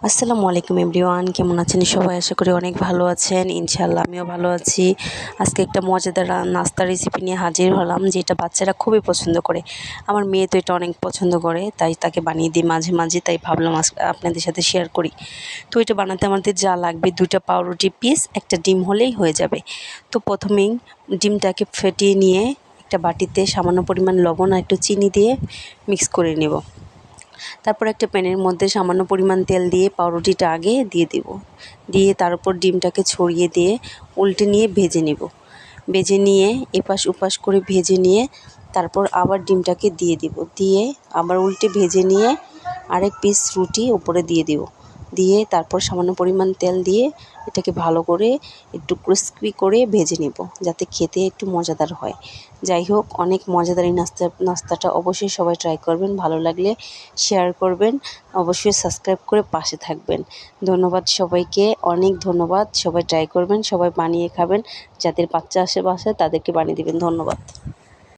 আসসালামু আলাইকুম এভরিওয়ান, কেমন আছেন সবাই? আশা করি অনেক ভালো আছেন। ইনশাআল্লাহ আমিও ভালো আছি। আজকে একটা মজাদার নাস্তার রেসিপি নিয়ে হাজির হলাম, যেটা বাচ্চারা খুবই পছন্দ করে। আমার মেয়ে তো এটা অনেক পছন্দ করে, তাই তাকে বানিয়ে দিই মাঝে মাঝে, তাই ভাবলাম আজকে আপনাদের সাথে শেয়ার করি। তো এটা বানাতে আমাদের যা লাগবে, 2টা পাউরুটি পিস, একটা ডিম হলেই হয়ে যাবে। তো প্রথমেই ডিমটাকে ফেটিয়ে নিয়ে একটা বাটিতে সামান্য পরিমাণ লবণ আর একটু চিনি দিয়ে মিক্স করে নেব। তারপর একটা প্যানের মধ্যে সামান্য পরিমাণ তেল দিয়ে পাউরুটিটা আগে দিয়ে দেব, দিয়ে তার উপর ডিমটাকে ছড়িয়ে দিয়ে উল্টে নিয়ে ভেজে নেব। ভেজে নিয়ে এপাশ ওপাশ করে ভেজে নিয়ে তারপর আবার ডিমটাকে দিয়ে দিব, দিয়ে আবার উল্টে ভেজে নিয়ে আরেক পিস রুটি উপরে দিয়ে দেব, দিয়ে তারপর সামান্য পরিমাণ তেল দিয়ে এটাকে ভালো করে একটু ক্রিস্পি করে ভেজে নেব, যাতে খেতে একটু মজাদার হয়। যাই হোক, অনেক মজাদার এই নাস্তাটা অবশ্যই সবাই ট্রাই করবেন। ভালো লাগলে শেয়ার করবেন, অবশ্যই সাবস্ক্রাইব করে পাশে থাকবেন। ধন্যবাদ সবাইকে, অনেক ধন্যবাদ। সবাই ট্রাই করবেন, সবাই বানিয়ে খাবেন। যাদের বাচ্চা আসে বাসায় তাদেরকে বানিয়ে দিবেন। ধন্যবাদ।